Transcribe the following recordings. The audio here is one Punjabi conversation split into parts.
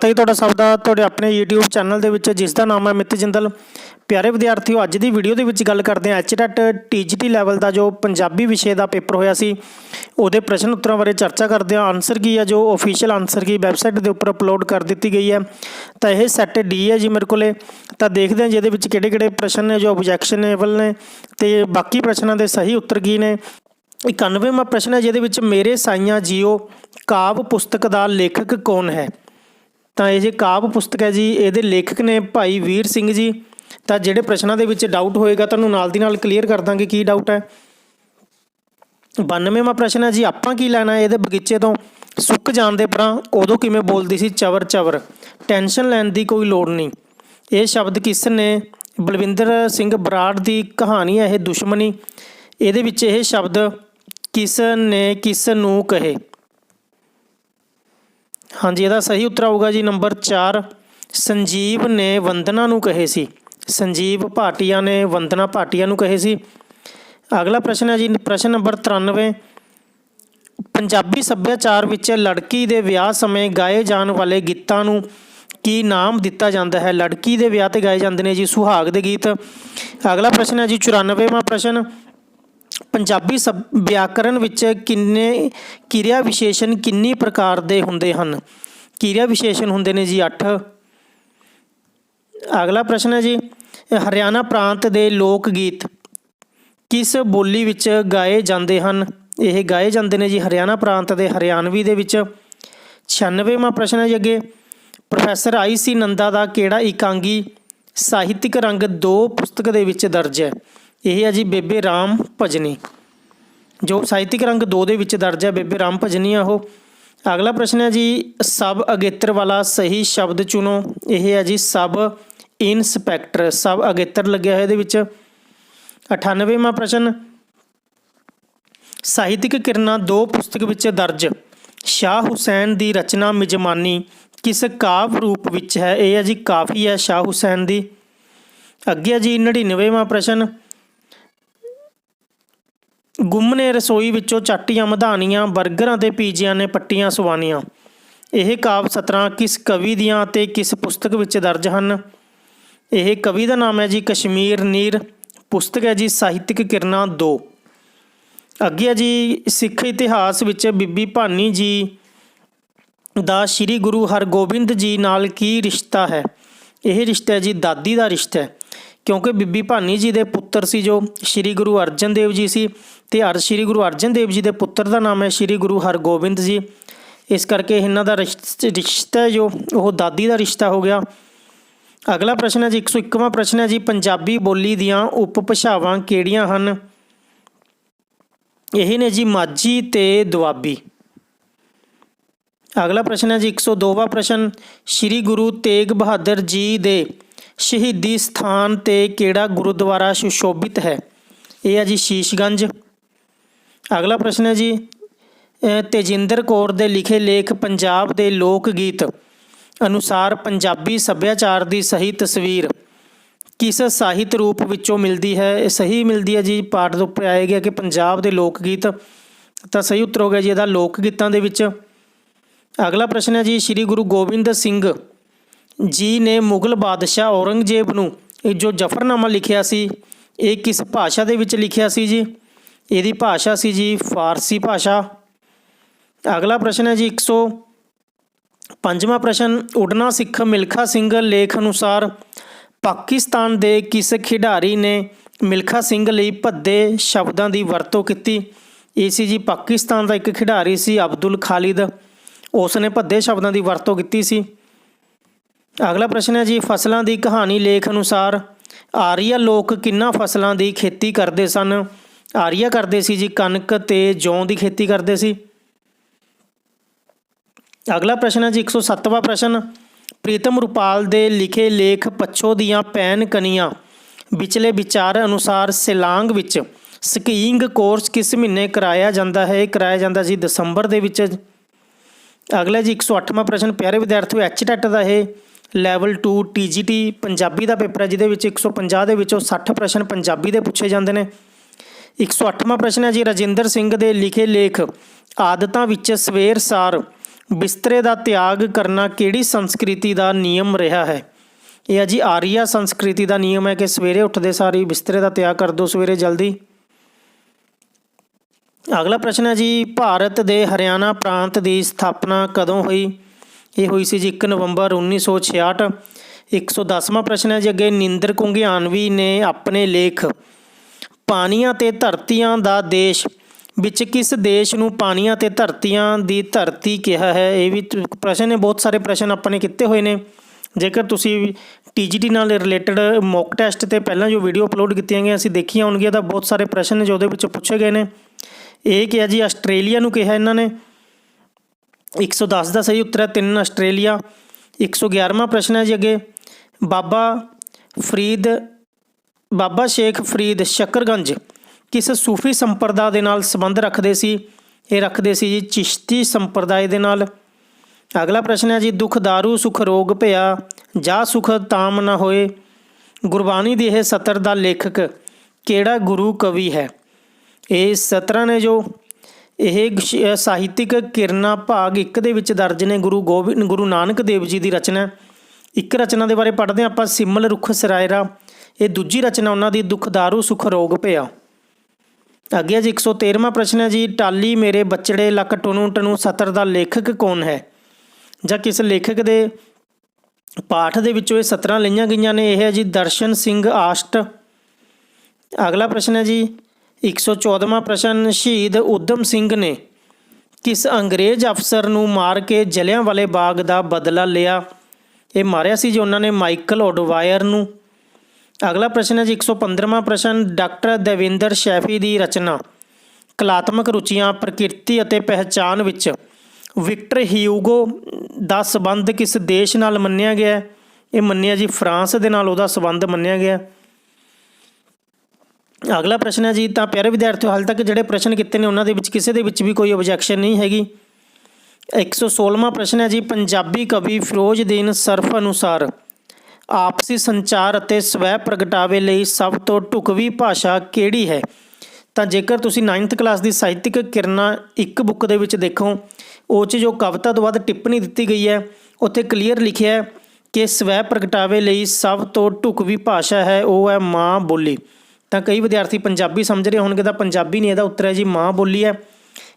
स्वागत है तुहाडा सब दा तुहाडे अपने यूट्यूब चैनल दे विच जिसका नाम है मित जिंदल। प्यारे विद्यार्थियों, अज की वीडियो दे विच गल करते हैं HTET TGT लैवल का जो पंजाबी विषय का पेपर होया सी उहदे प्रश्न उत्तरों बारे चर्चा करते हैं। आंसर की है जो ऑफिशियल आंसर की वैबसाइट के उपर अपलोड कर दी गई है। तो यह सैट डी है जी मेरे को। तो देखते हैं जिहदे विच किहड़े-किहड़े प्रश्न ने जो ऑब्जैक्शनेबल ने तो बाकी प्रश्नों के सही उत्तर की ने। 91वां प्रश्न है जिहदे मेरे साइयां जीओ काव्य पुस्तक का लेखक कौन है। तो ये जी काव्य पुस्तक है जी, ये लेखक ने भाई वीर सिंह जी। तो जिहड़े प्रश्नों के विच डाउट होएगा तुहानूं नाल दी नाल क्लीयर कर दांगे की डाउट है। 92वां प्रश्न है जी आपां की लैना ये बगीचे तो सुक जाण दे परां उदों किवें बोलदी सी चवर चवर, टेंशन लैण दी कोई लोड़ नहीं। ये शब्द किस ने, बलविंदर सिंह बराड़ की कहानी है यह दुश्मनी। ये विच यह शब्द किस ने किस नूं कहे। हाँ जी, यदा सही उत्तर आऊगा जी नंबर 4, संजीव ने वंदना नूं कहे सी। संजीव भाटिया ने वंदना भाटिया नूं कहे सी। अगला प्रश्न है जी प्रश्न नंबर 93, पंजाबी सभ्याचार विच लड़की दे विआह समय गाए जाण वाले गीतां नूं की नाम दिता जाता है। लड़की दे विआह ते गाए जाते हैं जी सुहाग दे गीत। अगला प्रश्न है जी 94वां प्रश्न, पंजाबी व्याकरण विच किन्ने किरिया विशेषण किन्नी प्रकार दे हुंदे हन। किरिया विशेषण हुंदे ने जी 8। अगला प्रश्न है जी हरियाणा प्रांत दे लोक गीत किस बोली विच गाए जाते हैं। यह गाए जाते हैं जी हरियाणा प्रांत दे हरियाणवी दे विच। 96वां प्रश्न है जी अगे, प्रोफैसर IC नंदा का किहड़ा एकांगी ਸਾਹਿਤਕ रंग 2 पुस्तक दे विच दर्ज है। यह है जी बेबे राम भजनी। जो ਸਾਹਿਤਕ रंग 2 दे विच दर्ज है बेबे राम भजनी है वो। अगला प्रश्न है जी सब अगेतर वाला सही शब्द चुनो। यह है जी सब इंस्पैक्टर, सब अगेतर लग्या है ये। 98वां प्रश्न, ਸਾਹਿਤਕ किरणा 2 पुस्तक विच दर्ज शाह हुसैन की रचना मिजमानी किस काव्य रूप विच है। यह है जी काफ़ी है शाह हुसैन की। अगे जी 99वां प्रश्न, गुम ने रसोई विचों चाटियां मधानियां बर्गरां ते पीजियां ने पट्टियां सवानियां। यह काव्य सतरां किस कवि दियां ते किस पुस्तक विच दर्ज हैं। यह कवि का नाम है जी कश्मीर नीर। पुस्तक है जी ਸਾਹਿਤਕ किरणा 2। अगे है जी सिख इतिहास विच बीबी भानी जी दा श्री गुरु हरगोबिंद जी नाल की रिश्ता है। यह रिश्ता है जी दादी का रिश्ता है, क्योंकि बीबी भानी जी के पुत्र सी जो श्री गुरु अर्जन देव जी सी ते श्री गुरु अर्जन देव जी के पुत्र का नाम है श्री गुरु हरगोबिंद जी। इस करके इन्हां दा रिश्ता है जो वो दादी का रिश्ता हो गया। अगला प्रश्न है जी 101वां प्रश्न है जी पंजाबी बोली दियां उपभाषावां किहड़ियां हन। यही ने जी माझी ते दुआबी। अगला प्रश्न है जी 102वां प्रश्न, श्री गुरु तेग बहादुर जी दे शहीदी स्थान ते किहड़ा गुरुद्वारा सुशोभित है। यह है जी शीशगंज। अगला प्रश्न है जी तेजिंदर कौर दे लिखे लेख पंजाब दे लोक गीत अनुसार पंजाबी सभ्याचार की सही तस्वीर किस साहित्य रूप विचों मिलती है। सही मिलती है जी पाठ के उपर आया गया कि पंजाब के लोक गीत। तो सही उत्तर हो गया जी इसका लोक गीतों के विच। अगला प्रश्न है जी श्री गुरु गोबिंद सिंह जी ने मुगल बादशाह औरंगजेब नूं जो जफरनामा लिखिया सी ये किस भाषा दे विच लिखिया सी जी। यदी भाषा सी जी फारसी भाषा। अगला प्रश्न है जी 105वां प्रश्न, उड़ना सिख मिल्खा सिंह लेख अनुसार पाकिस्तान दे किस खिडारी ने मिल्खा सिंह लई भद्दे शब्दों की वरतों की। ये सी जी पाकिस्तान का एक खिडारी सी अब्दुल खालिद, उसने भद्दे शब्दों की वरतों की सी। अगला प्रश्न है जी फसलों की कहानी लेख अनुसार आर्या लोग किन्ना फसलों की खेती करते सन। आर्या करते सी जी कनक ते जौ की खेती करते सी। अगला प्रश्न है जी 107वां प्रश्न, प्रीतम रुपाल दे लिखे लेख पच्छो दियां पैन कनियां विचले विचार अनुसार शिलांग विच स्कीइंग कोर्स किस महीने कराया जाता है। कराया जाता जी दसंबर दे विच। अगला जी 108वां प्रश्न, प्यारे विद्यार्थियों HTET का यह लैवल 2 TGT पंजाबी का पेपर है जिहदे विच 150 दे विचों 60 प्रश्न पंजाबी दे पूछे जाते हैं। 108वां प्रश्न है जी राजिंदर सिंह दे लिखे लेख आदतां विच सवेर सार ਬਿਸਤਰੇ ਦਾ ਤਿਆਗ ਕਰਨਾ ਕਿਹੜੀ ਸੰਸਕ੍ਰਿਤੀ ਦਾ ਨਿਯਮ ਰਿਹਾ ਹੈ? ਇਹ ਹੈ ਜੀ ਆਰੀਆ ਸੰਸਕ੍ਰਿਤੀ ਦਾ ਨਿਯਮ ਹੈ ਕਿ ਸਵੇਰੇ ਉੱਠਦੇ ਸਾਰ ਹੀ ਬਿਸਤਰੇ ਦਾ ਤਿਆਗ ਕਰ ਦਿਓ ਸਵੇਰੇ ਜਲਦੀ। ਅਗਲਾ ਪ੍ਰਸ਼ਨ ਹੈ ਜੀ ਭਾਰਤ ਦੇ ਹਰਿਆਣਾ ਪ੍ਰਾਂਤ ਦੀ ਸਥਾਪਨਾ ਕਦੋਂ ਹੋਈ? ਇਹ ਹੋਈ ਸੀ ਜੀ 1 ਨਵੰਬਰ 1966। 110ਵਾਂ ਪ੍ਰਸ਼ਨ ਹੈ ਜੀ ਅੱਗੇ ਨੀਂਦਰ ਘੁੰਗਿਆਨਵੀ ਨੇ ਆਪਣੇ ਲੇਖ ਪਾਣੀਆਂ ਤੇ ਧਰਤੀਆਂ ਦਾ ਦੇਸ਼ ਵਿੱਚ ਕਿਸ ਦੇਸ਼ ਨੂੰ ਪਾਣੀਆਂ ਤੇ ਧਰਤੀਆਂ ਦੀ ਧਰਤੀ ਕਿਹਾ ਹੈ? ਇਹ ਵੀ ਪ੍ਰਸ਼ਨ ਨੇ, ਬਹੁਤ ਸਾਰੇ ਪ੍ਰਸ਼ਨ ਆਪਾਂ ਨੇ ਕੀਤੇ ਹੋਏ ਨੇ। ਜੇਕਰ ਤੁਸੀਂ TGT ਨਾਲ ਰਿਲੇਟਡ ਮੌਕ ਟੈਸਟ 'ਤੇ ਪਹਿਲਾਂ ਜੋ ਵੀਡੀਓ ਅਪਲੋਡ ਕੀਤੀਆਂ ਗਈਆਂ ਅਸੀਂ ਦੇਖੀਆਂ ਹੋਣਗੀਆਂ ਤਾਂ ਬਹੁਤ ਸਾਰੇ ਪ੍ਰਸ਼ਨ ਨੇ ਜੋ ਉਹਦੇ ਵਿੱਚ ਪੁੱਛੇ ਗਏ ਨੇ। ਇਹ ਕਿਹਾ ਜੀ ਆਸਟ੍ਰੇਲੀਆ ਨੂੰ ਕਿਹਾ ਇਹਨਾਂ ਨੇ। 110 ਦਾ ਸਹੀ ਉੱਤਰ ਹੈ 3 ਆਸਟ੍ਰੇਲੀਆ। 111ਵਾਂ ਪ੍ਰਸ਼ਨ ਹੈ ਜੀ ਅੱਗੇ ਬਾਬਾ ਸ਼ੇਖ ਫਰੀਦ ਸ਼ਕਰਗੰਜ ਕਿਸ ਸੂਫੀ ਸੰਪਰਦਾ ਦੇ ਨਾਲ ਸੰਬੰਧ ਰੱਖਦੇ ਸੀ? ਇਹ ਰੱਖਦੇ ਸੀ ਜੀ ਚਿਸ਼ਤੀ ਸੰਪਰਦਾਇ ਦੇ ਨਾਲ। ਅਗਲਾ ਪ੍ਰਸ਼ਨ ਹੈ ਜੀ ਦੁੱਖ ਦਾਰੂ ਸੁਖ ਰੋਗ ਭਇਆ ਜਾ ਸੁਖ ਤਾਮ ਨਾ ਹੋਏ ਗੁਰਬਾਣੀ ਦੀ ਇਹ ਸਤਰ ਦਾ ਲੇਖਕ ਕਿਹੜਾ ਗੁਰੂ ਕਵੀ ਹੈ? ਇਹ ਸਤਰਾਂ ਨੇ ਜੋ ਇਹ ਸਾਹਿਤਿਕ ਕਿਰਨਾਂ ਭਾਗ 1 ਦੇ ਵਿੱਚ ਦਰਜ ਨੇ। ਗੁਰੂ ਨਾਨਕ ਦੇਵ ਜੀ ਦੀ ਰਚਨਾ। ਇੱਕ ਰਚਨਾ ਦੇ ਬਾਰੇ ਪੜ੍ਹਦੇ ਹਾਂ ਆਪਾਂ ਸਿਮਲ ਰੁੱਖ ਸਰਾਇਰਾ। ਇਹ ਦੂਜੀ ਰਚਨਾ ਉਹਨਾਂ ਦੀ ਦੁੱਖ ਦਾਰੂ ਸੁਖ ਰੋਗ ਭਇਆ। ਅੱਗੇ ਜੀ 113ਵਾਂ ਪ੍ਰਸ਼ਨ ਹੈ ਜੀ ਟਾਲੀ ਮੇਰੇ ਬਚੜੇ ਲੱਕ ਟੁਨੂ ਟਨੂ ਸਤਰ ਦਾ ਲੇਖਕ ਕੌਣ ਹੈ? ਜਾਂ ਕਿਸ ਲੇਖਕ ਦੇ ਪਾਠ ਦੇ ਵਿੱਚੋਂ ਇਹ ਸਤਰਾਂ ਲਈਆਂ ਗਈਆਂ ਨੇ? ਇਹ ਹੈ ਜੀ ਦਰਸ਼ਨ ਸਿੰਘ ਆਸ਼ਟ। ਅਗਲਾ ਪ੍ਰਸ਼ਨ ਹੈ ਜੀ 114ਵਾਂ ਪ੍ਰਸ਼ਨ ਸ਼ਹੀਦ ਊਧਮ ਸਿੰਘ ਨੇ ਕਿਸ ਅੰਗਰੇਜ਼ ਅਫਸਰ ਨੂੰ ਮਾਰ ਕੇ ਜਲਿਆਂਵਾਲੇ ਬਾਗ ਦਾ ਬਦਲਾ ਲਿਆ? ਇਹ ਮਾਰਿਆ ਸੀ ਜੀ ਉਹਨਾਂ ਨੇ ਮਾਈਕਲ ਆਡਵਾਇਰ ਨੂੰ। ਅਗਲਾ ਪ੍ਰਸ਼ਨ ਹੈ ਜੀ 115ਵਾਂ ਪ੍ਰਸ਼ਨ ਡਾਕਟਰ ਦੇਵੇਂਦਰ ਸ਼ੈਫੀ ਦੀ ਰਚਨਾ ਕਲਾਤਮਕ ਰੁਚੀਆਂ ਪ੍ਰਕਿਰਤੀ ਅਤੇ ਪਹਿਚਾਨ ਵਿੱਚ ਵਿਕਟਰ ਹਿਊਗੋ ਦਾ ਸੰਬੰਧ ਕਿਸ ਦੇਸ਼ ਨਾਲ ਮੰਨਿਆ ਗਿਆ? ਇਹ ਮੰਨਿਆ ਜੀ ਫਰਾਂਸ ਦੇ ਨਾਲ ਉਹਦਾ ਸੰਬੰਧ ਮੰਨਿਆ ਗਿਆ। ਅਗਲਾ ਪ੍ਰਸ਼ਨ ਹੈ ਜੀ ਤਾਂ ਪਿਆਰੇ ਵਿਦਿਆਰਥੀਓ ਹਾਲੇ ਤੱਕ ਜਿਹੜੇ ਪ੍ਰਸ਼ਨ ਕੀਤੇ ਨੇ ਉਹਨਾਂ ਦੇ ਵਿੱਚ ਕਿਸੇ ਦੇ ਵਿੱਚ ਵੀ ਕੋਈ ਓਬਜੈਕਸ਼ਨ ਨਹੀਂ ਹੈਗੀ। 116ਵਾਂ ਪ੍ਰਸ਼ਨ ਹੈ ਜੀ ਪੰਜਾਬੀ ਕਵੀ ਫਿਰੋਜ਼ਦੀਨ ਸਰਫ ਅਨੁਸਾਰ ਆਪਸੀ ਸੰਚਾਰ ਅਤੇ ਸਵੈ ਪ੍ਰਗਟਾਵੇ ਲਈ ਸਭ ਤੋਂ ਢੁਕਵੀਂ ਭਾਸ਼ਾ ਕਿਹੜੀ ਹੈ? ਤਾਂ ਜੇਕਰ ਤੁਸੀਂ 9th ਕਲਾਸ ਦੀ ਸਾਹਿਤਿਕ ਕਿਰਨਾਂ ਇੱਕ ਬੁੱਕ ਦੇ ਵਿੱਚ ਦੇਖੋ ਉਹ 'ਚ ਜੋ ਕਵਿਤਾ ਤੋਂ ਬਾਅਦ ਟਿੱਪਣੀ ਦਿੱਤੀ ਗਈ ਹੈ ਉੱਥੇ ਕਲੀਅਰ ਲਿਖਿਆ ਹੈ ਕਿ ਸਵੈ ਪ੍ਰਗਟਾਵੇ ਲਈ ਸਭ ਤੋਂ ਢੁਕਵੀਂ ਭਾਸ਼ਾ ਹੈ ਉਹ ਹੈ ਮਾਂ ਬੋਲੀ। ਤਾਂ ਕਈ ਵਿਦਿਆਰਥੀ ਪੰਜਾਬੀ ਸਮਝ ਰਹੇ ਹੋਣਗੇ ਤਾਂ ਪੰਜਾਬੀ ਨਹੀਂ, ਇਹਦਾ ਉੱਤਰ ਹੈ ਜੀ ਮਾਂ ਬੋਲੀ ਹੈ।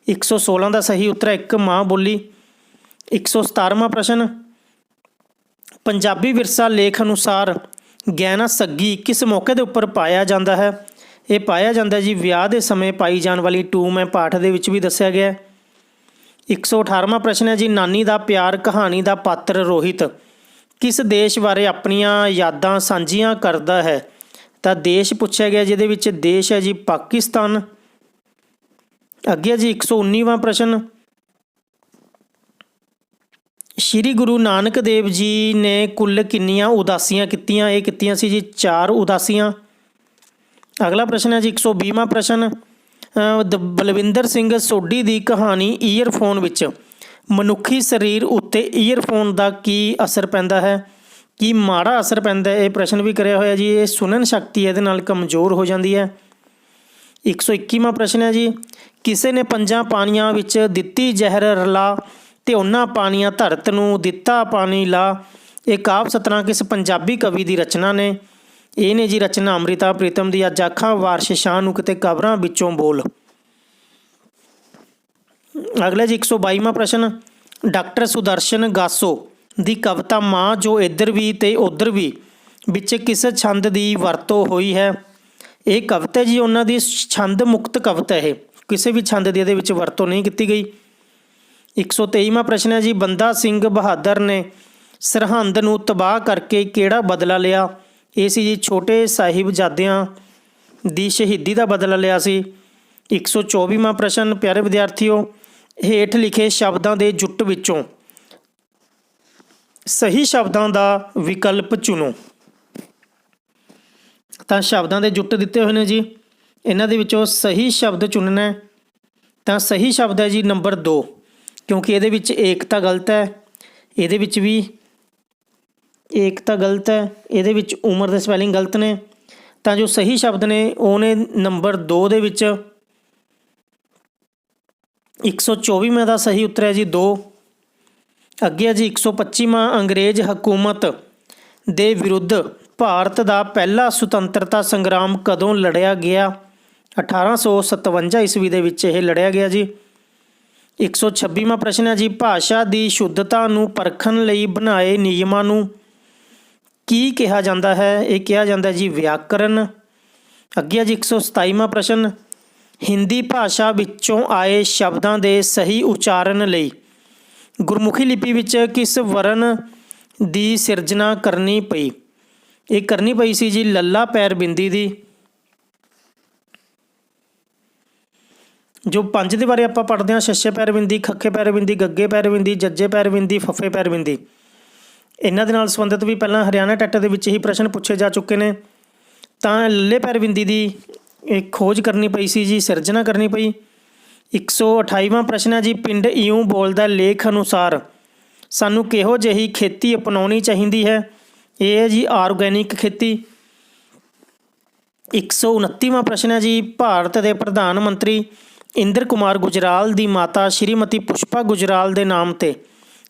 116 ਦਾ ਸਹੀ ਉੱਤਰ ਹੈ 1 ਮਾਂ ਬੋਲੀ। 117ਵਾਂ ਪ੍ਰਸ਼ਨ ਪੰਜਾਬੀ ਵਿਰਸਾ ਲੇਖ ਅਨੁਸਾਰ ਗਹਿਣਾ ਸੱਗੀ ਕਿਸ ਮੌਕੇ ਦੇ ਉੱਪਰ ਪਾਇਆ ਜਾਂਦਾ ਹੈ? ਇਹ ਪਾਇਆ ਜਾਂਦਾ ਜੀ ਵਿਆਹ ਦੇ ਸਮੇਂ ਪਾਈ ਜਾਣ ਵਾਲੀ ਟੂਮ ਹੈ, ਪਾਠ ਦੇ ਵਿੱਚ ਵੀ ਦੱਸਿਆ ਗਿਆ। 118ਵਾਂ ਪ੍ਰਸ਼ਨ ਹੈ ਜੀ ਨਾਨੀ ਦਾ ਪਿਆਰ ਕਹਾਣੀ ਦਾ ਪਾਤਰ ਰੋਹਿਤ ਕਿਸ ਦੇਸ਼ ਬਾਰੇ ਆਪਣੀਆਂ ਯਾਦਾਂ ਸਾਂਝੀਆਂ ਕਰਦਾ ਹੈ? ਤਾਂ ਦੇਸ਼ ਪੁੱਛਿਆ ਗਿਆ ਜਿਹਦੇ ਵਿੱਚ ਦੇਸ਼ ਹੈ ਜੀ ਪਾਕਿਸਤਾਨ। ਅੱਗੇ ਜੀ 119ਵਾਂ ਪ੍ਰਸ਼ਨ ਸ਼੍ਰੀ ਗੁਰੂ ਨਾਨਕ ਦੇਵ ਜੀ ਨੇ ਕੁੱਲ ਕਿੰਨੀਆਂ ਉਦਾਸੀਆਂ ਕੀਤੀਆਂ? ਇਹ ਕੀਤੀਆਂ ਸੀ ਜੀ 4 ਉਦਾਸੀਆਂ। ਅਗਲਾ ਪ੍ਰਸ਼ਨ ਹੈ ਜੀ 120ਵਾਂ ਪ੍ਰਸ਼ਨ ਬਲਵਿੰਦਰ ਸਿੰਘ ਸੋਢੀ ਦੀ ਕਹਾਣੀ ਈਅਰਫੋਨ ਵਿੱਚ ਮਨੁੱਖੀ ਸਰੀਰ ਉੱਤੇ ਈਅਰਫੋਨ ਦਾ ਕੀ ਅਸਰ ਪੈਂਦਾ ਹੈ? ਕੀ ਮਾੜਾ ਅਸਰ ਪੈਂਦਾ ਹੈ? ਇਹ ਪ੍ਰਸ਼ਨ ਵੀ ਕਰਿਆ ਹੋਇਆ ਜੀ। ਇਹ ਸੁਣਨ ਸ਼ਕਤੀ ਇਹਦੇ ਨਾਲ ਕਮਜ਼ੋਰ ਹੋ ਜਾਂਦੀ ਹੈ। 121ਵਾਂ ਪ੍ਰਸ਼ਨ ਹੈ ਜੀ ਕਿਸੇ ਨੇ 5 ਪਾਣੀਆਂ ਵਿੱਚ ਦਿੱਤੀ ਜ਼ਹਿਰ ਰਲਾ ਅਤੇ ਉਹਨਾਂ ਪਾਣੀਆਂ ਧਰਤ ਨੂੰ ਦਿੱਤਾ ਪਾਣੀ ਲਾ। ਇਹ ਕਾਵਿ ਸਤਰਾਂ ਕਿਸ ਪੰਜਾਬੀ ਕਵੀ ਦੀ ਰਚਨਾ ਨੇ? ਇਹ ਨੇ ਜੀ ਰਚਨਾ ਅੰਮ੍ਰਿਤਾ ਪ੍ਰੀਤਮ ਦੀ ਅੱਜ ਆਖਾਂ ਵਾਰਸ਼ ਸ਼ਾਹ ਨੂੰ ਕਿਤੇ ਕਬਰਾਂ ਵਿੱਚੋਂ ਬੋਲ। ਅਗਲਾ ਜੀ 122ਵਾਂ ਪ੍ਰਸ਼ਨ ਡਾਕਟਰ ਸੁਦਰਸ਼ਨ ਗਾਸੋ ਦੀ ਕਵਿਤਾ ਮਾਂ ਜੋ ਇੱਧਰ ਵੀ ਅਤੇ ਉੱਧਰ ਵੀ ਵਿੱਚ ਕਿਸ ਛੰਦ ਦੀ ਵਰਤੋਂ ਹੋਈ ਹੈ? ਇਹ ਕਵਿਤਾ ਜੀ ਉਹਨਾਂ ਦੀ ਛੰਦ ਮੁਕਤ ਕਵਿਤਾ, ਇਹ ਕਿਸੇ ਵੀ ਛੰਦ ਦੀ ਇਹਦੇ ਵਿੱਚ ਵਰਤੋਂ ਨਹੀਂ ਕੀਤੀ ਗਈ। 123ਵਾਂ ਪ੍ਰਸ਼ਨ ਹੈ ਜੀ ਬੰਦਾ ਸਿੰਘ ਬਹਾਦਰ ਨੇ ਸਰਹੰਦ ਨੂੰ ਤਬਾਹ ਕਰਕੇ ਕਿਹੜਾ ਬਦਲਾ ਲਿਆ? ਇਹ ਸੀ ਜੀ ਛੋਟੇ ਸਾਹਿਬਜ਼ਾਦਿਆਂ ਦੀ ਸ਼ਹੀਦੀ ਦਾ ਬਦਲਾ ਲਿਆ ਸੀ। 124ਵਾਂ ਪ੍ਰਸ਼ਨ ਪਿਆਰੇ ਵਿਦਿਆਰਥੀਓ ਹੇਠ ਲਿਖੇ ਸ਼ਬਦਾਂ ਦੇ ਜੁੱਟ ਵਿੱਚੋਂ ਸਹੀ ਸ਼ਬਦਾਂ ਦਾ ਵਿਕਲਪ ਚੁਣੋ। ਤਾਂ ਸ਼ਬਦਾਂ ਦੇ ਜੁੱਟ ਦਿੱਤੇ ਹੋਏ ਨੇ ਜੀ, ਇਹਨਾਂ ਦੇ ਵਿੱਚੋਂ ਸਹੀ ਸ਼ਬਦ ਚੁਣਨਾ। ਤਾਂ ਸਹੀ ਸ਼ਬਦ ਹੈ ਜੀ ਨੰਬਰ 2 ਕਿਉਂਕਿ ਇਹਦੇ ਵਿੱਚ ਏਕਤਾ ਗਲਤ ਹੈ, ਇਹਦੇ ਵਿੱਚ ਵੀ ਏਕਤਾ ਗਲਤ ਹੈ, ਇਹਦੇ ਵਿੱਚ ਉਮਰ ਦੇ ਸਪੈਲਿੰਗ ਗਲਤ ਨੇ। ਤਾਂ ਜੋ ਸਹੀ ਸ਼ਬਦ ਨੇ ਉਹ ਨੇ ਨੰਬਰ 2 ਦੇ ਵਿੱਚ। 124ਵਾਂ ਦਾ ਸਹੀ ਉੱਤਰ ਹੈ ਜੀ 2। ਅੱਗੇ ਹੈ ਜੀ 125ਵਾਂ, ਅੰਗਰੇਜ਼ ਹਕੂਮਤ ਦੇ ਵਿਰੁੱਧ ਭਾਰਤ ਦਾ ਪਹਿਲਾ ਸੁਤੰਤਰਤਾ ਸੰਗਰਾਮ ਕਦੋਂ ਲੜਿਆ ਗਿਆ? 1857 ਈਸਵੀ ਦੇ ਵਿੱਚ ਇਹ ਲੜਿਆ ਗਿਆ ਜੀ। 126ਵਾਂ ਪ੍ਰਸ਼ਨ ਹੈ ਜੀ, ਭਾਸ਼ਾ ਦੀ ਸ਼ੁੱਧਤਾ ਨੂੰ ਪਰਖਣ ਲਈ ਬਣਾਏ ਨਿਯਮਾਂ ਨੂੰ ਕੀ ਕਿਹਾ ਜਾਂਦਾ ਹੈ? ਇਹ ਕਿਹਾ ਜਾਂਦਾ ਜੀ ਵਿਆਕਰਨ। ਅੱਗੇ ਹੈ ਜੀ 127ਵਾਂ ਪ੍ਰਸ਼ਨ, ਹਿੰਦੀ ਭਾਸ਼ਾ ਵਿੱਚੋਂ ਆਏ ਸ਼ਬਦਾਂ ਦੇ ਸਹੀ ਉਚਾਰਨ ਲਈ ਗੁਰਮੁਖੀ ਲਿਪੀ ਵਿੱਚ ਕਿਸ ਵਰਨ ਦੀ ਸਿਰਜਣਾ ਕਰਨੀ ਪਈ? ਇਹ ਕਰਨੀ ਪਈ ਸੀ ਜੀ ਲੱਲਾ ਪੈਰ ਬਿੰਦੀ ਦੀ। ਜੋ ਪੰਜ ਦੇ ਬਾਰੇ ਆਪਾਂ ਪੜ੍ਹਦੇ ਹਾਂ, ਛੱਛੇ ਪੈਰ ਬਿੰਦੀ, ਖੱਖੇ ਪੈਰ ਬਿੰਦੀ, ਗੱਗੇ ਪੈਰ ਬਿੰਦੀ, ਜੱਜੇ ਪੈਰ ਬਿੰਦੀ, ਫੱਫੇ ਪੈਰ ਬਿੰਦੀ, ਇਹਨਾਂ ਦੇ ਨਾਲ ਸੰਬੰਧਿਤ ਵੀ ਪਹਿਲਾਂ ਹਰਿਆਣਾ ਟੈਟ ਦੇ ਵਿੱਚ ਹੀ ਪ੍ਰਸ਼ਨ ਪੁੱਛੇ ਜਾ ਚੁੱਕੇ ਨੇ। ਤਾਂ ਲੱਲੇ ਪੈਰ ਬਿੰਦੀ ਦੀ ਇਹ ਖੋਜ ਕਰਨੀ ਪਈ ਸੀ ਜੀ, ਸਿਰਜਣਾ ਕਰਨੀ ਪਈ। 128ਵਾਂ ਪ੍ਰਸ਼ਨ ਹੈ ਜੀ, ਪਿੰਡ ਇਉਂ ਬੋਲਦਾ ਲੇਖ ਅਨੁਸਾਰ ਸਾਨੂੰ ਕਿਹੋ ਜਿਹੀ ਖੇਤੀ ਅਪਣਾਉਣੀ ਚਾਹੀਦੀ ਹੈ? ਇਹ ਹੈ ਜੀ ਆਰਗੈਨਿਕ ਖੇਤੀ। 129ਵਾਂ ਪ੍ਰਸ਼ਨ ਹੈ ਜੀ, ਭਾਰਤ ਦੇ ਪ੍ਰਧਾਨ ਮੰਤਰੀ ਇੰਦਰ ਕੁਮਾਰ ਗੁਜਰਾਲ ਦੀ ਮਾਤਾ ਸ਼੍ਰੀਮਤੀ ਪੁਸ਼ਪਾ ਗੁਜਰਾਲ ਦੇ ਨਾਮ 'ਤੇ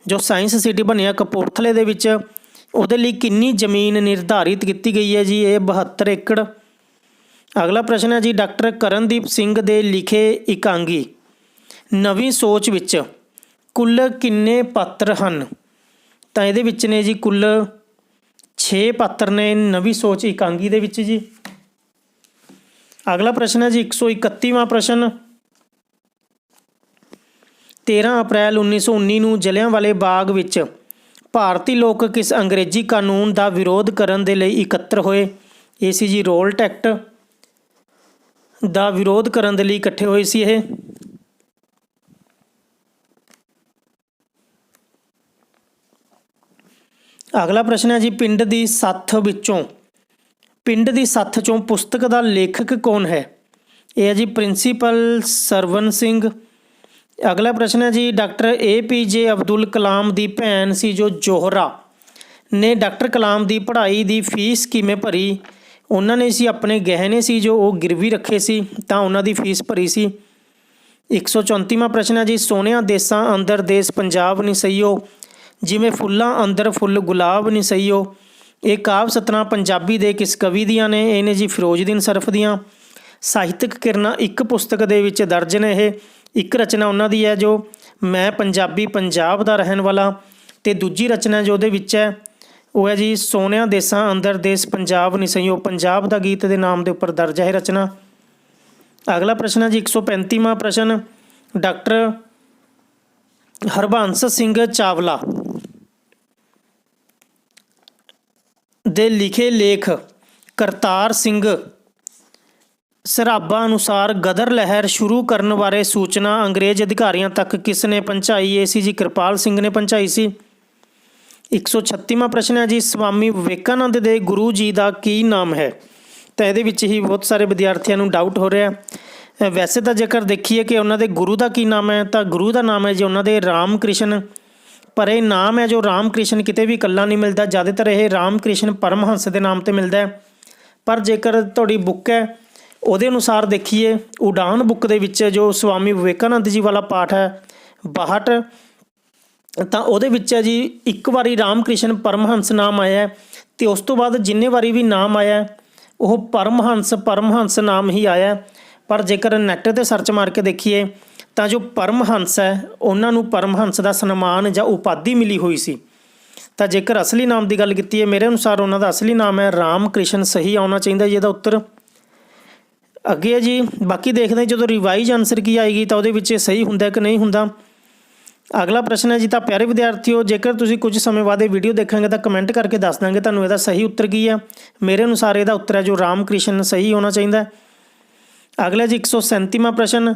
ਜੋ ਸਾਇੰਸ ਸਿਟੀ ਬਣਿਆ ਕਪੂਰਥਲੇ ਦੇ ਵਿੱਚ, ਉਹਦੇ ਲਈ ਕਿੰਨੀ ਜ਼ਮੀਨ ਨਿਰਧਾਰਿਤ ਕੀਤੀ ਗਈ ਹੈ ਜੀ? ਇਹ 72 ਏਕੜ। ਅਗਲਾ ਪ੍ਰਸ਼ਨ ਹੈ ਜੀ, ਡਾਕਟਰ ਕਰਨਦੀਪ ਸਿੰਘ ਦੇ ਲਿਖੇ ਇਕਾਂਗੀ ਨਵੀਂ ਸੋਚ ਵਿੱਚ ਕੁੱਲ ਕਿੰਨੇ ਪਾਤਰ ਹਨ? ਤਾਂ ਇਹਦੇ ਵਿੱਚ ਨੇ ਜੀ ਕੁੱਲ 6 ਪਾਤਰ ਨੇ ਨਵੀਂ ਸੋਚ ਇਕਾਂਗੀ ਦੇ ਵਿੱਚ ਜੀ। ਅਗਲਾ ਪ੍ਰਸ਼ਨ ਹੈ ਜੀ 131ਵਾਂ ਪ੍ਰਸ਼ਨ, 13 ਅਪ੍ਰੈਲ 1919 ਨੂੰ ਜਲਿਆਂਵਾਲੇ ਬਾਗ ਵਿੱਚ ਭਾਰਤੀ ਲੋਕ ਕਿਸ ਅੰਗਰੇਜ਼ੀ ਕਾਨੂੰਨ ਦਾ ਵਿਰੋਧ ਕਰਨ ਦੇ ਲਈ ਇਕੱਤਰ ਹੋਏ? ਇਹ ਸੀ ਜੀ ਰੋਲਟ ਐਕਟ ਦਾ ਵਿਰੋਧ ਕਰਨ ਦੇ ਲਈ ਇਕੱਠੇ ਹੋਏ ਸੀ ਇਹ। ਅਗਲਾ ਪ੍ਰਸ਼ਨ ਹੈ ਜੀ, ਪਿੰਡ ਦੀ ਸੱਥ ਚੋਂ ਪੁਸਤਕ ਦਾ ਲੇਖਕ ਕੌਣ ਹੈ? ਇਹ ਹੈ ਜੀ ਪ੍ਰਿੰਸੀਪਲ ਸਰਵਨ ਸਿੰਘ। ਅਗਲਾ ਪ੍ਰਸ਼ਨ ਹੈ ਜੀ, ਡਾਕਟਰ APJ ਅਬਦੁਲ ਕਲਾਮ ਦੀ ਭੈਣ ਸੀ ਜੋ ਜੋਹਰਾ ਨੇ ਡਾਕਟਰ ਕਲਾਮ ਦੀ ਪੜ੍ਹਾਈ ਦੀ ਫੀਸ ਕਿਵੇਂ ਭਰੀ? ਉਹਨਾਂ ਨੇ ਸੀ ਆਪਣੇ ਗਹਿਣੇ ਸੀ ਜੋ ਉਹ ਗਿਰਵੀ ਰੱਖੇ ਸੀ, ਤਾਂ ਉਹਨਾਂ ਦੀ ਫੀਸ ਭਰੀ ਸੀ। 134ਵਾਂ ਪ੍ਰਸ਼ਨ ਹੈ ਜੀ, ਸੋਹਣਿਆਂ ਦੇਸਾਂ ਅੰਦਰ ਦੇਸ ਪੰਜਾਬ ਨੀ ਸਈਓ, ਜਿਵੇਂ ਫੁੱਲਾਂ ਅੰਦਰ ਫੁੱਲ ਗੁਲਾਬ ਨੀ ਸਈਓ। ਇਹ ਕਾਵਿ ਸਤਰਾਂ ਪੰਜਾਬੀ ਦੇ ਕਿਸ ਕਵੀ ਦੀਆਂ ਨੇ? ਇਹ ਨੇ ਜੀ ਫਿਰੋਜ਼ਦੀਨ ਸਰਫ ਦੀਆਂ। ਸਾਹਿਤਕ ਕਿਰਨਾਂ ਇੱਕ ਪੁਸਤਕ ਦੇ ਵਿੱਚ ਦਰਜ ਨੇ। ਇਹ ਇੱਕ ਰਚਨਾ ਉਹਨਾਂ ਦੀ ਹੈ ਜੋ ਮੈਂ ਪੰਜਾਬੀ ਪੰਜਾਬ ਦਾ ਰਹਿਣ ਵਾਲਾ, ਅਤੇ ਦੂਜੀ ਰਚਨਾ ਜੋ ਉਹਦੇ ਵਿੱਚ ਹੈ ਉਹ ਹੈ ਜੀ ਸੋਹਣਿਆਂ ਦੇਸਾਂ ਅੰਦਰ ਦੇਸ ਪੰਜਾਬ ਨੀ ਸਈਓ, ਪੰਜਾਬ ਦਾ ਗੀਤ ਦੇ ਨਾਮ ਦੇ ਉੱਪਰ ਦਰਜ ਹੈ ਇਹ ਰਚਨਾ। ਅਗਲਾ ਪ੍ਰਸ਼ਨ ਹੈ ਜੀ 135ਵਾਂ ਪ੍ਰਸ਼ਨ, ਡਾਕਟਰ ਹਰਬੰਸ ਸਿੰਘ ਚਾਵਲਾ ਦੇ ਲਿਖੇ ਲੇਖ ਕਰਤਾਰ ਸਿੰਘ ਸਰਾਭਾ ਅਨੁਸਾਰ ਗਦਰ ਲਹਿਰ ਸ਼ੁਰੂ ਕਰਨ ਬਾਰੇ ਸੂਚਨਾ ਅੰਗਰੇਜ਼ ਅਧਿਕਾਰੀਆਂ ਤੱਕ ਕਿਸ ਨੇ ਪਹੁੰਚਾਈ? ਇਹ ਸੀ ਜੀ ਕਿਰਪਾਲ ਸਿੰਘ ਨੇ ਪਹੁੰਚਾਈ ਸੀ। 136ਵਾਂ ਪ੍ਰਸ਼ਨ ਹੈ ਜੀ, ਸਵਾਮੀ ਵਿਵੇਕਾਨੰਦ ਦੇ ਗੁਰੂ ਜੀ ਦਾ ਕੀ ਨਾਮ ਹੈ? ਤਾਂ ਇਹਦੇ ਵਿੱਚ ਹੀ ਬਹੁਤ ਸਾਰੇ ਵਿਦਿਆਰਥੀਆਂ ਨੂੰ ਡਾਊਟ ਹੋ ਰਿਹਾ। ਵੈਸੇ ਤਾਂ ਜੇਕਰ ਦੇਖੀਏ ਕਿ ਉਹਨਾਂ ਦੇ ਗੁਰੂ ਦਾ ਕੀ ਨਾਮ ਹੈ, ਤਾਂ ਗੁਰੂ ਦਾ ਨਾਮ ਹੈ ਜੀ ਉਹਨਾਂ ਦੇ ਰਾਮ ਕ੍ਰਿਸ਼ਨ। ਪਰ ਇਹ ਨਾਮ ਹੈ ਜੋ ਰਾਮ ਕ੍ਰਿਸ਼ਨ ਕਿਤੇ ਵੀ ਇਕੱਲਾ ਨਹੀਂ ਮਿਲਦਾ, ਜ਼ਿਆਦਾਤਰ ਇਹ ਰਾਮ ਕ੍ਰਿਸ਼ਨ ਪਰਮਹੰਸ ਦੇ ਨਾਮ 'ਤੇ ਮਿਲਦਾ ਹੈ। ਪਰ ਜੇਕਰ ਤੁਹਾਡੀ ਬੁੱਕ ਹੈ ਉਹਦੇ ਅਨੁਸਾਰ ਦੇਖੀਏ, ਉਡਾਨ ਬੁੱਕ ਦੇ ਵਿੱਚ ਜੋ ਸਵਾਮੀ ਵਿਵੇਕਾਨੰਦ ਜੀ ਵਾਲਾ ਪਾਠ ਹੈ 62, ਤਾਂ ਉਹਦੇ ਵਿੱਚ ਹੈ ਜੀ ਇੱਕ ਵਾਰੀ ਰਾਮ ਕ੍ਰਿਸ਼ਨ ਪਰਮਹੰਸ ਨਾਮ ਆਇਆ, ਅਤੇ ਉਸ ਤੋਂ ਬਾਅਦ ਜਿੰਨੇ ਵਾਰੀ ਵੀ ਨਾਮ ਆਇਆ ਉਹ ਪਰਮਹੰਸ ਨਾਮ ਹੀ ਆਇਆ। ਪਰ ਜੇਕਰ ਨੈੱਟ 'ਤੇ ਸਰਚ ਮਾਰ ਕੇ ਦੇਖੀਏ ਤਾਂ ਜੋ ਪਰਮਹੰਸ ਹੈ ਉਹਨਾਂ ਨੂੰ ਪਰਮਹੰਸ ਦਾ ਸਨਮਾਨ ਜਾਂ ਉਪਾਧੀ ਮਿਲੀ ਹੋਈ ਸੀ। ਤਾਂ ਜੇਕਰ ਅਸਲੀ ਨਾਮ ਦੀ ਗੱਲ ਕੀਤੀ ਹੈ, ਮੇਰੇ ਅਨੁਸਾਰ ਉਹਨਾਂ ਦਾ ਅਸਲੀ ਨਾਮ ਹੈ ਰਾਮ ਕ੍ਰਿਸ਼ਨ। ਸਹੀ ਆਉਣਾ ਚਾਹੀਦਾ ਜੀ ਇਹਦਾ ਉੱਤਰ। ਅੱਗੇ ਹੈ ਜੀ, ਬਾਕੀ ਦੇਖਦੇ ਹਾਂ ਜਦੋਂ ਰਿਵਾਈਜ਼ ਆਨਸਰ ਕੀ ਆਏਗੀ ਤਾਂ ਉਹਦੇ ਵਿੱਚ ਇਹ ਸਹੀ ਹੁੰਦਾ ਕਿ ਨਹੀਂ ਹੁੰਦਾ। ਅਗਲਾ ਪ੍ਰਸ਼ਨ ਹੈ ਜੀ, ਤਾਂ ਪਿਆਰੇ ਵਿਦਿਆਰਥੀਓ, ਜੇਕਰ ਤੁਸੀਂ ਕੁਝ ਸਮੇਂ ਬਾਅਦ ਇਹ ਵੀਡੀਓ ਦੇਖਾਂਗੇ ਤਾਂ ਕਮੈਂਟ ਕਰਕੇ ਦੱਸ ਦਾਂਗੇ ਤੁਹਾਨੂੰ ਇਹਦਾ ਸਹੀ ਉੱਤਰ ਕੀ ਹੈ। ਮੇਰੇ ਅਨੁਸਾਰ ਇਹਦਾ ਉੱਤਰ ਹੈ ਜੋ ਰਾਮ ਕ੍ਰਿਸ਼ਨ ਸਹੀ ਹੋਣਾ ਚਾਹੀਦਾ। ਅਗਲਾ ਜੀ 137ਵਾਂ ਪ੍ਰਸ਼ਨ,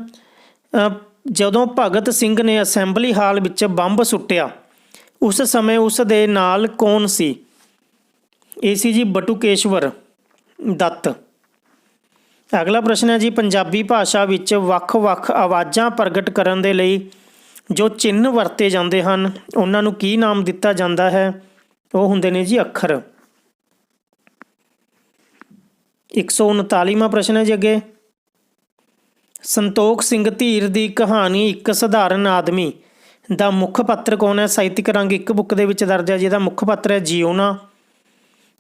ਜਦੋਂ ਭਗਤ ਸਿੰਘ ਨੇ ਅਸੈਂਬਲੀ ਹਾਲ ਵਿੱਚ ਬੰਬ ਸੁੱਟਿਆ ਉਸ ਸਮੇਂ ਉਸ ਦੇ ਨਾਲ ਕੌਣ ਸੀ? ਇਹ ਸੀ ਜੀ ਬਟੂਕੇਸ਼ਵਰ ਦੱਤ। ਅਗਲਾ ਪ੍ਰਸ਼ਨ ਹੈ ਜੀ, ਪੰਜਾਬੀ ਭਾਸ਼ਾ ਵਿੱਚ ਵੱਖ-ਵੱਖ ਆਵਾਜ਼ਾਂ ਪ੍ਰਗਟ ਕਰਨ ਦੇ ਲਈ ਜੋ ਚਿੰਨ੍ਹ ਵਰਤੇ ਜਾਂਦੇ ਹਨ ਉਹਨਾਂ ਨੂੰ ਕੀ ਨਾਮ ਦਿੱਤਾ ਜਾਂਦਾ ਹੈ? ਉਹ ਹੁੰਦੇ ਨੇ ਜੀ ਅੱਖਰ। 139ਵਾਂ ਪ੍ਰਸ਼ਨ ਹੈ ਜੀ ਅੱਗੇ, ਸੰਤੋਖ ਸਿੰਘ ਧੀਰ ਦੀ ਕਹਾਣੀ ਇੱਕ ਸਧਾਰਨ ਆਦਮੀ ਦਾ ਮੁੱਖ ਪਾਤਰ ਕੌਣ ਹੈ? ਸਾਹਿਤਕ ਰੰਗ ਇੱਕ ਬੁੱਕ ਦੇ ਵਿੱਚ ਦਰਜ ਹੈ ਜਿਹਦਾ ਮੁੱਖ ਪਾਤਰ ਹੈ ਜਿਉਣਾ।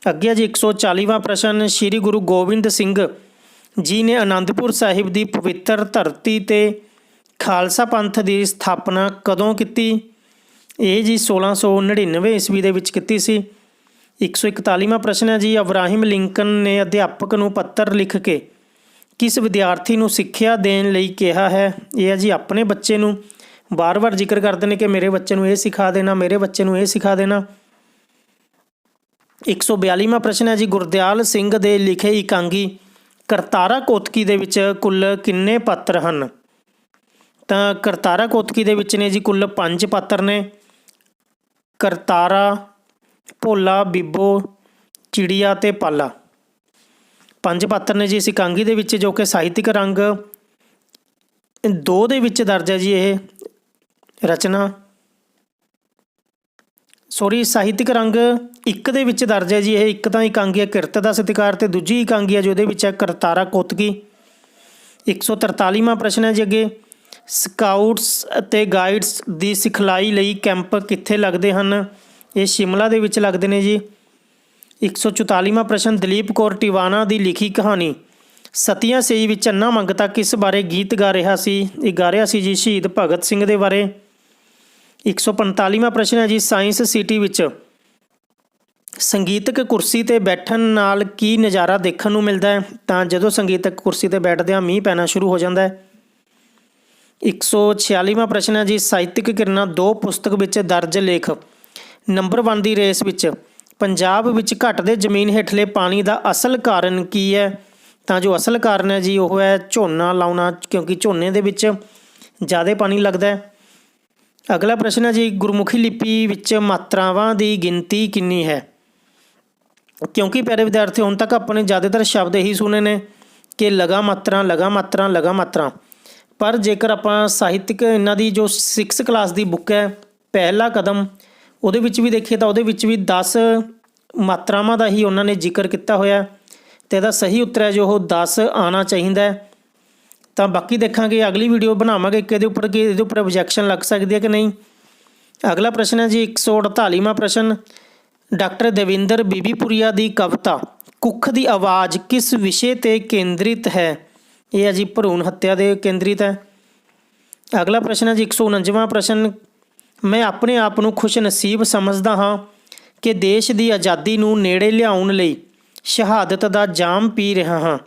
ਅੱਗੇ ਜੀ 140ਵਾਂ ਪ੍ਰਸ਼ਨ, ਸ਼੍ਰੀ ਗੁਰੂ ਗੋਬਿੰਦ ਸਿੰਘ ਜੀ ਨੇ ਅਨੰਦਪੁਰ ਸਾਹਿਬ ਦੀ ਪਵਿੱਤਰ ਧਰਤੀ 'ਤੇ ਖਾਲਸਾ ਪੰਥ ਦੀ ਸਥਾਪਨਾ ਕਦੋਂ ਕੀਤੀ? ਇਹ ਜੀ 1699 ਈਸਵੀ ਦੇ ਵਿੱਚ ਕੀਤੀ ਸੀ। 141ਵਾਂ ਪ੍ਰਸ਼ਨ ਹੈ ਜੀ, ਅਬਰਾਹਿਮ ਲਿੰਕਨ ਨੇ ਅਧਿਆਪਕ ਨੂੰ ਪੱਤਰ ਲਿਖ ਕੇ ਕਿਸ ਵਿਦਿਆਰਥੀ ਨੂੰ ਸਿੱਖਿਆ ਦੇਣ ਲਈ ਕਿਹਾ ਹੈ? ਇਹ ਹੈ ਜੀ ਆਪਣੇ ਬੱਚੇ ਨੂੰ। ਵਾਰ-ਵਾਰ ਜ਼ਿਕਰ ਕਰਦੇ ਨੇ ਕਿ ਮੇਰੇ ਬੱਚੇ ਨੂੰ ਇਹ ਸਿਖਾ ਦੇਣਾ, ਮੇਰੇ ਬੱਚੇ ਨੂੰ ਇਹ ਸਿਖਾ ਦੇਣਾ। 142ਵਾਂ ਪ੍ਰਸ਼ਨ ਹੈ ਜੀ, ਗੁਰਦਿਆਲ ਸਿੰਘ ਦੇ ਲਿਖੇ ਇਕਾਂਗੀ ਕਰਤਾਰਾ ਕੋਤਕੀ ਦੇ ਵਿੱਚ ਕੁੱਲ ਕਿੰਨੇ ਪਾਤਰ ਹਨ? ਤਾਂ ਕਰਤਾਰਾ ਕੋਤਕੀ ਦੇ ਵਿੱਚ ਨੇ ਜੀ ਕੁੱਲ 5 ਪਾਤਰ ਨੇ। ਕਰਤਾਰਾ, ਭੋਲਾ, ਬੀਬੋ, ਚਿੜੀਆ ਅਤੇ ਪਾਲਾ, 5 ਪਾਤਰ ਨੇ ਜੀ ਇਸ ਇਕਾਂਗੀ ਦੇ ਵਿੱਚ, ਜੋ ਕਿ ਸਾਹਿਤਕ ਰੰਗ 2 ਦੇ ਵਿੱਚ ਦਰਜ ਹੈ ਜੀ। ਇਹ ਰਚਨਾ ਸਾਹਿਤਕ ਰੰਗ 1 ਦੇ ਵਿੱਚ ਦਰਜ ਹੈ ਜੀ। ਇਹ ਇੱਕ ਤਾਂ ਇਕਾਂਗੀ ਹੈ ਕਿਰਤ ਦਾ ਸਤਿਕਾਰ ਅਤੇ ਦੂਜੀ ਇਕਾਂਗੀ ਹੈ ਜਿਹਦੇ ਵਿੱਚ ਹੈ ਕਰਤਾਰਾ ਕੋਤਕੀ। 143ਵਾਂ ਪ੍ਰਸ਼ਨ ਹੈ ਜੀ ਅੱਗੇ, ਸਕਾਊਟਸ ਅਤੇ ਗਾਈਡਸ ਦੀ ਸਿਖਲਾਈ ਲਈ ਕੈਂਪ ਕਿੱਥੇ ਲੱਗਦੇ ਹਨ? ਇਹ ਸ਼ਿਮਲਾ ਦੇ ਵਿੱਚ ਲੱਗਦੇ ਨੇ ਜੀ। 144ਵਾਂ ਪ੍ਰਸ਼ਨ, ਦਲੀਪ ਕੌਰ ਟਿਵਾਣਾ ਦੀ ਲਿਖੀ ਕਹਾਣੀ ਸਤੀਆਂ ਸਈ ਵਿੱਚ ਅੰਨਾ ਮੰਗਤਾ ਕਿਸ ਬਾਰੇ ਗੀਤ ਗਾ ਰਿਹਾ ਸੀ? ਇਹ ਗਾ ਰਿਹਾ ਸੀ ਜੀ ਸ਼ਹੀਦ ਭਗਤ ਸਿੰਘ ਦੇ ਬਾਰੇ। 145ਵਾਂ ਪ੍ਰਸ਼ਨ ਹੈ ਜੀ, ਸਾਇੰਸ ਸਿਟੀ ਵਿੱਚ ਸੰਗੀਤਕ ਕੁਰਸੀ 'ਤੇ ਬੈਠਣ ਨਾਲ ਕੀ ਨਜ਼ਾਰਾ ਦੇਖਣ ਨੂੰ ਮਿਲਦਾ ਹੈ? ਤਾਂ ਜਦੋਂ ਸੰਗੀਤਕ ਕੁਰਸੀ 'ਤੇ ਬੈਠਦਿਆਂ ਮੀਂਹ ਪੈਣਾ ਸ਼ੁਰੂ ਹੋ ਜਾਂਦਾ ਹੈ। 146ਵਾਂ ਪ੍ਰਸ਼ਨ ਹੈ ਜੀ, ਸਾਹਿਤਕ ਕਿਰਨਾਂ 2 ਪੁਸਤਕ ਵਿੱਚ ਦਰਜ ਲੇਖ ਨੰਬਰ 1 ਦੀ ਰੇਸ ਵਿੱਚ ਪੰਜਾਬ ਵਿੱਚ ਘਟਦੇ ਜ਼ਮੀਨ ਹੇਠਲੇ ਪਾਣੀ ਦਾ ਅਸਲ ਕਾਰਨ ਕੀ ਹੈ? ਤਾਂ ਜੋ ਅਸਲ ਕਾਰਨ ਹੈ ਜੀ ਉਹ ਹੈ ਝੋਨਾ ਲਾਉਣਾ, ਕਿਉਂਕਿ ਝੋਨੇ ਦੇ ਵਿੱਚ ਜ਼ਿਆਦਾ ਪਾਣੀ ਲੱਗਦਾ ਹੈ। ਅਗਲਾ ਪ੍ਰਸ਼ਨ ਹੈ ਜੀ, ਗੁਰਮੁਖੀ ਲਿਪੀ ਵਿੱਚ ਮਾਤਰਾਵਾਂ ਦੀ ਗਿਣਤੀ ਕਿੰਨੀ ਹੈ? ਕਿਉਂਕਿ ਪਿਆਰੇ ਵਿਦਿਆਰਥੀ ਹੁਣ ਤੱਕ ਆਪਣੇ ਜ਼ਿਆਦਾਤਰ ਸ਼ਬਦ ਇਹੀ ਸੁਣੇ ਨੇ ਕਿ ਲਗਾ ਮਾਤਰਾ, ਲਗਾ ਮਾਤਰਾ, ਲਗਾ ਮਾਤਰਾ। ਪਰ ਜੇਕਰ ਆਪਾਂ ਸਾਹਿਤਕ ਇਹਨਾਂ ਦੀ ਜੋ 6 ਕਲਾਸ ਦੀ ਬੁੱਕ ਹੈ ਪਹਿਲਾ ਕਦਮ, ਉਹਦੇ ਵਿੱਚ ਵੀ ਦੇਖੀਏ ਤਾਂ ਉਹਦੇ ਵਿੱਚ ਵੀ 10 ਮਾਤਰਾਵਾਂ ਦਾ ਹੀ ਉਹਨਾਂ ਨੇ ਜ਼ਿਕਰ ਕੀਤਾ ਹੋਇਆ ਅਤੇ ਇਹਦਾ ਸਹੀ ਉੱਤਰ ਹੈ ਜੋ ਉਹ 10 ਆਉਣਾ ਚਾਹੀਦਾ ਹੈ। ਤਾਂ ਬਾਕੀ ਦੇਖਾਂਗੇ, ਅਗਲੀ ਵੀਡੀਓ ਬਣਾਵਾਂਗੇ ਕਿ ਇਹਦੇ ਉੱਪਰ ਕਿ ਇਹਦੇ ਉੱਪਰ ਆਬਜੈਕਸ਼ਨ ਲੱਗ ਸਕਦੀ ਹੈ ਕਿ ਨਹੀਂ। ਅਗਲਾ ਪ੍ਰਸ਼ਨ ਹੈ ਜੀ 148ਵਾਂ ਪ੍ਰਸ਼ਨ, ਡਾਕਟਰ ਦੇਵਿੰਦਰ ਬੀਬੀਪੁਰੀਆ ਦੀ ਕਵਿਤਾ ਕੁੱਖ ਦੀ ਆਵਾਜ਼ ਕਿਸ ਵਿਸ਼ੇ 'ਤੇ ਕੇਂਦਰਿਤ ਹੈ? ਇਹ ਹੈ ਜੀ ਭਰੂਣ ਹੱਤਿਆ 'ਤੇ ਕੇਂਦਰਿਤ ਹੈ। ਅਗਲਾ ਪ੍ਰਸ਼ਨ ਹੈ ਜੀ 149ਵਾਂ ਪ੍ਰਸ਼ਨ, ਮੈਂ ਆਪਣੇ ਆਪ ਨੂੰ ਖੁਸ਼ ਨਸੀਬ ਸਮਝਦਾ ਹਾਂ ਕਿ ਦੇਸ਼ ਦੀ ਆਜ਼ਾਦੀ ਨੂੰ ਨੇੜੇ ਲਿਆਉਣ ਲਈ ਸ਼ਹਾਦਤ ਦਾ ਜਾਮ ਪੀ ਰਿਹਾ ਹਾਂ।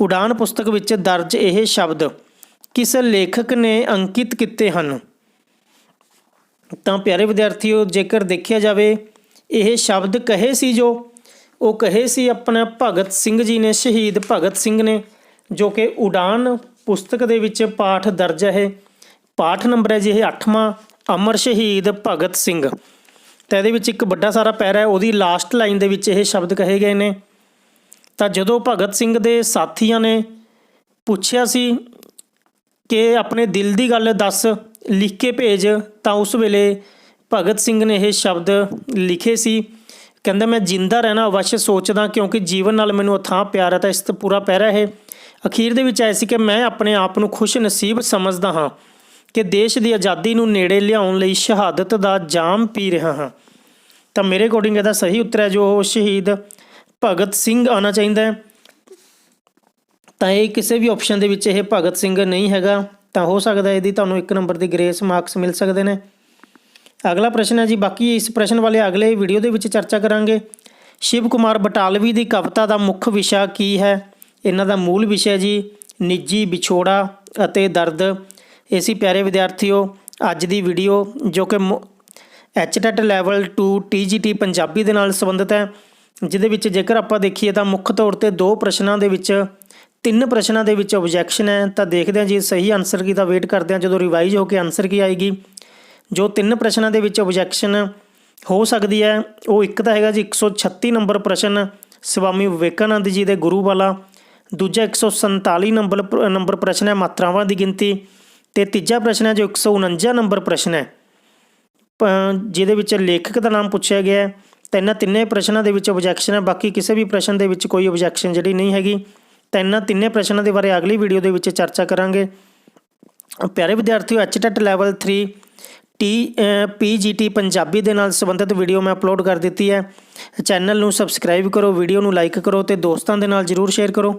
ਉਡਾਨ ਪੁਸਤਕ ਵਿੱਚ ਦਰਜ ਇਹ ਸ਼ਬਦ ਕਿਸ ਲੇਖਕ ਨੇ ਅੰਕਿਤ ਕੀਤੇ ਹਨ? ਤਾਂ ਪਿਆਰੇ ਵਿਦਿਆਰਥੀਓ, ਜੇਕਰ ਦੇਖਿਆ ਜਾਵੇ ਇਹ ਸ਼ਬਦ ਕਹੇ ਸੀ ਜੋ ਉਹ ਕਹੇ ਸੀ ਆਪਣਾ ਭਗਤ ਸਿੰਘ ਜੀ ਨੇ, ਸ਼ਹੀਦ ਭਗਤ ਸਿੰਘ ਨੇ, ਜੋ ਕਿ ਉਡਾਨ ਪੁਸਤਕ ਦੇ ਵਿੱਚ ਪਾਠ ਦਰਜ ਹੈ। ਪਾਠ ਨੰਬਰ ਹੈ ਜੀ ਇਹ 8ਵਾਂ, ਅਮਰ ਸ਼ਹੀਦ ਭਗਤ ਸਿੰਘ। ਤਾਂ ਇਹਦੇ ਵਿੱਚ ਇੱਕ ਵੱਡਾ ਸਾਰਾ ਪੈਰਾ ਹੈ, ਉਹਦੀ ਲਾਸਟ ਲਾਈਨ ਦੇ ਵਿੱਚ ਇਹ ਸ਼ਬਦ ਕਹੇ ਗਏ ਨੇ। ਤਾਂ ਜਦੋਂ ਭਗਤ ਸਿੰਘ ਦੇ ਸਾਥੀਆਂ ਨੇ ਪੁੱਛਿਆ ਸੀ ਕਿ ਆਪਣੇ ਦਿਲ ਦੀ ਗੱਲ ਦੱਸ, ਲਿਖ ਕੇ ਭੇਜ, ਤਾਂ ਉਸ ਵੇਲੇ ਭਗਤ ਸਿੰਘ ਨੇ ਇਹ ਸ਼ਬਦ ਲਿਖੇ ਸੀ। ਕਹਿੰਦਾ, ਮੈਂ ਜਿੰਦਾ ਰਹਿਣਾ ਅਵश्य ਸੋਚਦਾ ਕਿਉਂਕਿ ਜੀਵਨ ਨਾਲ ਮੈਨੂੰ ਅਥਾਹ ਪਿਆਰ ਹੈ। ਤਾਂ ਇਸ ਤੋਂ ਪੂਰਾ ਪੈਰਾ ਇਹ ਅਖੀਰ ਦੇ ਵਿੱਚ ਆਇਆ ਸੀ ਕਿ ਮੈਂ ਆਪਣੇ ਆਪ ਨੂੰ ਖੁਸ਼ ਨਸੀਬ ਸਮਝਦਾ ਹਾਂ ਕਿ ਦੇਸ਼ ਦੀ ਆਜ਼ਾਦੀ ਨੂੰ ਨੇੜੇ ਲਿਆਉਣ ਲਈ ਸ਼ਹਾਦਤ ਦਾ ਜਾਮ ਪੀ ਰਿਹਾ ਹਾਂ। ਤਾਂ ਮੇਰੇ ਅਕੋਰਡਿੰਗ ਇਹਦਾ ਸਹੀ ਉੱਤਰ ਹੈ ਜੋ ਸ਼ਹੀਦ ਭਗਤ ਸਿੰਘ ਆਉਣਾ ਚਾਹੀਦਾ ਹੈ। ਤਾਂ ਇਹ ਕਿਸੇ ਵੀ ਆਪਸ਼ਨ ਦੇ ਵਿੱਚ ਇਹ ਭਗਤ ਸਿੰਘ ਨਹੀਂ ਹੈਗਾ। ਤਾਂ ਹੋ ਸਕਦਾ ਇਹਦੀ ਤੁਹਾਨੂੰ 1 ਨੰਬਰ ਦੀ ਗ੍ਰੇਸ ਮਾਰਕਸ ਮਿਲ ਸਕਦੇ ਨੇ। ਅਗਲਾ ਪ੍ਰਸ਼ਨ ਹੈ ਜੀ, ਬਾਕੀ ਇਸ ਪ੍ਰਸ਼ਨ ਵਾਲੇ ਅਗਲੇ ਵੀਡੀਓ ਦੇ ਵਿੱਚ ਚਰਚਾ ਕਰਾਂਗੇ। ਸ਼ਿਵ ਕੁਮਾਰ ਬਟਾਲਵੀ ਦੀ ਕਵਿਤਾ ਦਾ ਮੁੱਖ ਵਿਸ਼ਾ ਕੀ ਹੈ? ਇਹਨਾਂ ਦਾ ਮੂਲ ਵਿਸ਼ਾ ਜੀ ਨਿੱਜੀ ਵਿਛੋੜਾ ਅਤੇ ਦਰਦ। ਇਹ ਸੀ ਪਿਆਰੇ ਵਿਦਿਆਰਥੀਓ ਅੱਜ ਦੀ ਵੀਡੀਓ, ਜੋ ਕਿ HTET ਲੈਵਲ 2 TGT ਪੰਜਾਬੀ ਦੇ ਨਾਲ ਸੰਬੰਧਿਤ ਹੈ, ਜਿਹਦੇ ਵਿੱਚ ਜੇਕਰ ਆਪਾਂ ਦੇਖੀਏ ਤਾਂ ਮੁੱਖ ਤੌਰ 'ਤੇ 2 ਪ੍ਰਸ਼ਨਾਂ ਦੇ ਵਿੱਚ 3 ਪ੍ਰਸ਼ਨਾਂ ਦੇ ਵਿੱਚ ਓਬਜੈਕਸ਼ਨ ਹੈ। ਤਾਂ ਦੇਖਦੇ ਹਾਂ ਜੀ ਸਹੀ ਆਨਸਰ ਕੀ ਦਾ ਵੇਟ ਕਰਦੇ ਹਾਂ ਜਦੋਂ ਰਿਵਾਈਜ਼ ਹੋ ਕੇ ਆਨਸਰ ਕੀ ਆਏਗੀ। ਜੋ 3 ਪ੍ਰਸ਼ਨਾਂ ਦੇ ਵਿੱਚ ਓਬਜੈਕਸ਼ਨ ਹੋ ਸਕਦੀ ਹੈ ਉਹ ਇੱਕ ਤਾਂ ਹੈਗਾ ਜੀ 136 ਨੰਬਰ ਪ੍ਰਸ਼ਨ ਸਵਾਮੀ ਵਿਵੇਕਾਨੰਦ ਜੀ ਦੇ ਗੁਰੂ ਵਾਲਾ। ਦੂਜਾ 147 ਨੰਬਰ ਪ੍ਰਸ਼ਨ ਹੈ ਮਾਤਰਾਵਾਂ ਦੀ ਗਿਣਤੀ। ਅਤੇ ਤੀਜਾ ਪ੍ਰਸ਼ਨ ਹੈ ਜੋ 149 ਨੰਬਰ ਪ੍ਰਸ਼ਨ ਹੈ ਜਿਹਦੇ ਵਿੱਚ ਲੇਖਕ ਦਾ ਨਾਮ ਪੁੱਛਿਆ ਗਿਆ ਹੈ। ਤਾਂ ਇਹਨਾਂ ਤਿੰਨੇ ਪ੍ਰਸ਼ਨਾਂ ਦੇ ਵਿੱਚ ਓਬਜੈਕਸ਼ਨ ਹੈ, ਬਾਕੀ ਕਿਸੇ ਵੀ ਪ੍ਰਸ਼ਨ ਦੇ ਵਿੱਚ ਕੋਈ ਓਬਜੈਕਸ਼ਨ ਜਿਹੜੀ ਨਹੀਂ ਹੈਗੀ। ਤਾਂ ਇਹਨਾਂ ਤਿੰਨੇ ਪ੍ਰਸ਼ਨਾਂ ਦੇ ਬਾਰੇ ਅਗਲੀ ਵੀਡੀਓ ਦੇ ਵਿੱਚ ਚਰਚਾ ਕਰਾਂਗੇ। ਪਿਆਰੇ ਵਿਦਿਆਰਥੀਓ HTET ਲੈਵਲ 3 PGT ਪੰਜਾਬੀ ਦੇ ਨਾਲ ਸੰਬੰਧਿਤ ਵੀਡੀਓ ਮੈਂ ਅਪਲੋਡ ਕਰ ਦਿੱਤੀ ਹੈ। ਚੈਨਲ ਨੂੰ ਸਬਸਕ੍ਰਾਈਬ ਕਰੋ, ਵੀਡੀਓ ਨੂੰ ਲਾਈਕ ਕਰੋ ਅਤੇ ਦੋਸਤਾਂ ਦੇ ਨਾਲ ਜ਼ਰੂਰ ਸ਼ੇਅਰ ਕਰੋ।